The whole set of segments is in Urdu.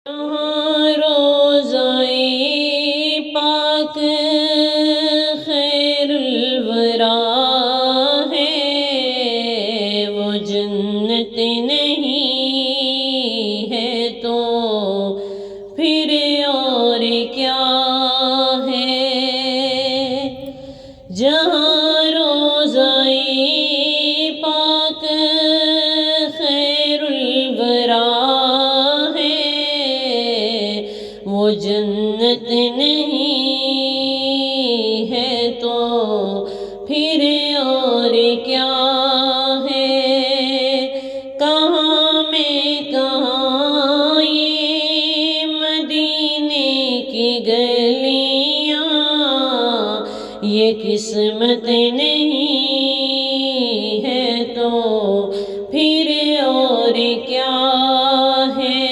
جہاں روضہ پاک خیر الورا ہے، وہ جنت نہیں ہے تو پھر اور کیا ہے؟ جہاں روضہ پاک خیر الورا وہ جنت نہیں ہے تو پھر اور کیا ہے؟ کہاں میں کہاں یہ مدینے کی گلیاں، یہ قسمت نہیں ہے تو پھر اور کیا ہے؟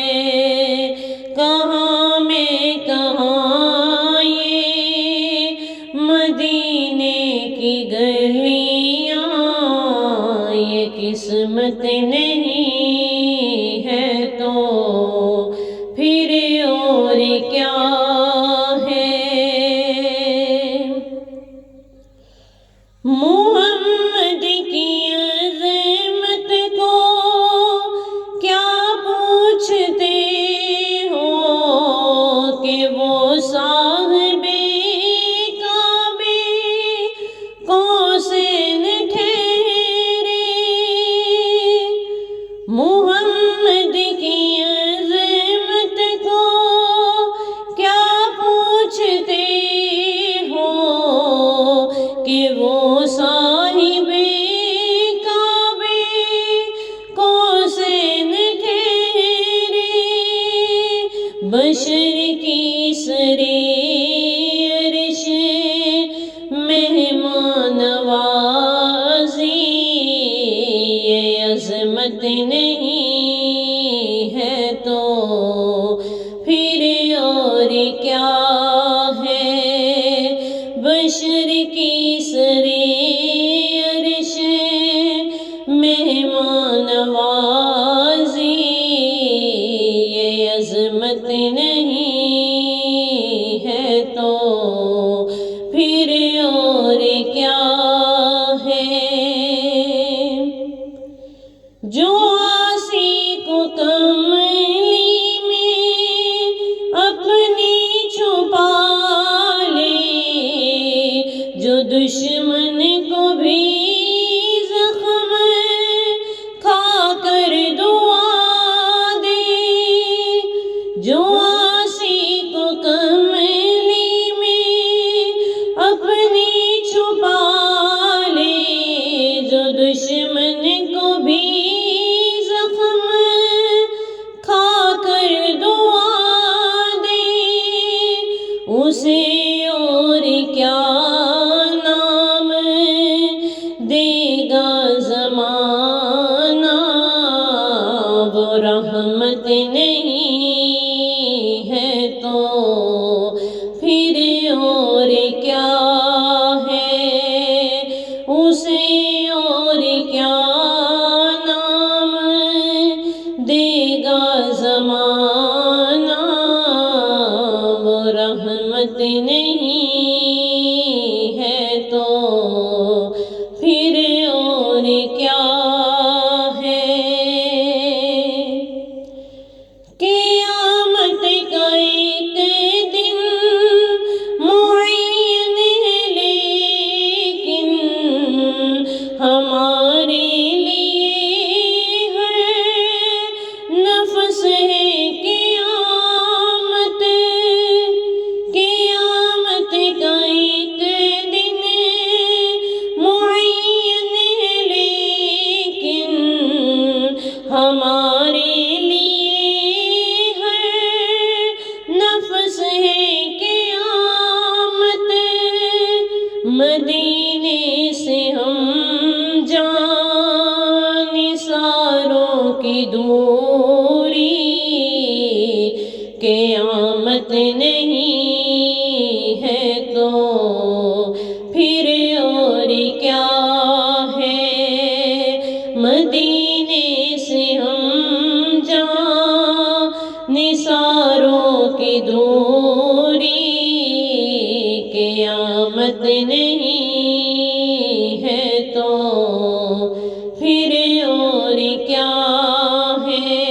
کہاں میں کہاں یہ مدینے کی گلیاں، یہ قسمت نہیں ہے تو پھر اور کیا ہے؟ محمد کی عظمت کو کیا پوچھتے ہو کہ وہ صاحب کعبے قوسین ٹھہرے؟ محمد کی عظمت کو کیا پوچھتے ہو کہ وہ صاحب کعبے قوسین ٹھہرے؟ بشر کی سرے عرش مہمان نوازی، یہ عظمت نہیں ہے تو پھر اور کیا ہے؟ بشر کی سرے عرش مہمان نوازی، یہ عظمت نہیں ہے تو پھر اور کیا ہے؟ جو عاصی کو کملی میں اپنی چھپا لے، جو دشمن کو بھی زخم کھا کر دعا دے، جو عاصی کو کملی میں اپنی چھپا لے، جو دشمن کو بھی زخم کھا کر دعا دے، اسے اور کیا نام دے گا زمانہ؟ وہ رحمت نہیں ہے تو پھر اور کیا ہے؟ اسے اور کیا نام دے گا زمانہ؟ وہ رحمت نہیں ہے تو پھر اور کیا ہے؟ قیامت کا ایک دن معین ہے، لیکن ہمارے لیے ہر نفس ہے قیامت۔ قیامت کا ایک دن معین ہے، لیکن ہمارے لیے ہر نفس ہے قیامت۔ مدینے سے ہم جان نثاروں کی دوری، قیامت نہیں ہے تو پھر اور کیا ہے؟ مدینے سے ہم جان نثار ساروں کی دوری قیامت نہیں ہے تو پھر اور کیا ہے؟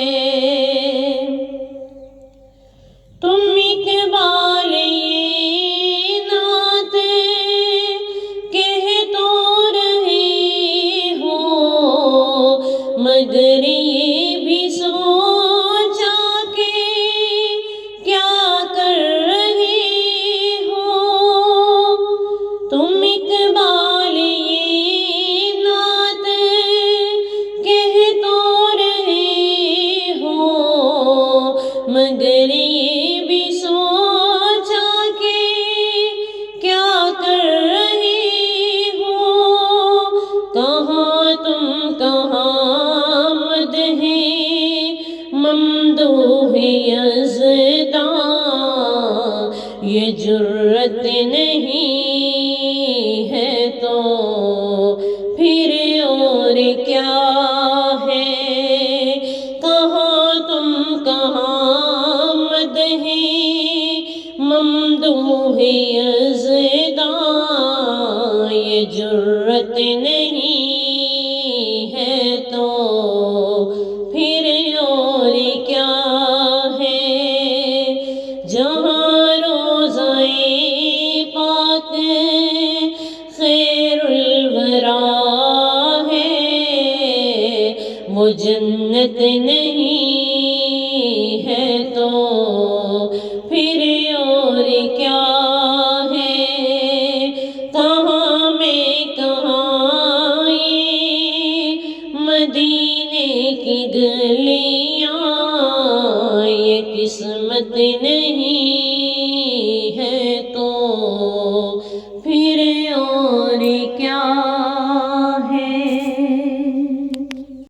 تم اقبال یہ نعت کہہ تو رہے ہو، مگر یہ بھی سوچا کہ کیا کر رہے ہو؟ تم اقبال یہ نعت کہہ تو رہے ہو، مگر یہ بھی سوچا کہ کیا کر رہے ہو؟ کہاں تم کہاں مدح ممدوح یزداں، یہ جرت نہیں ہے تو پھر اور کیا ہے؟ کہاں تم کہاں مدح ممدوح یزداں، یہ جرت نہیں ہے تو پھر اور کیا ہے؟ جہاں روضہ پاک خیر الورا ہے، وہ جنت نہیں ہے تو پھر اور کیا ہے؟ کہاں میں کہاں یہ مدینے کی گلیاں، یہ قسمت نہیں ہے تو پھر اور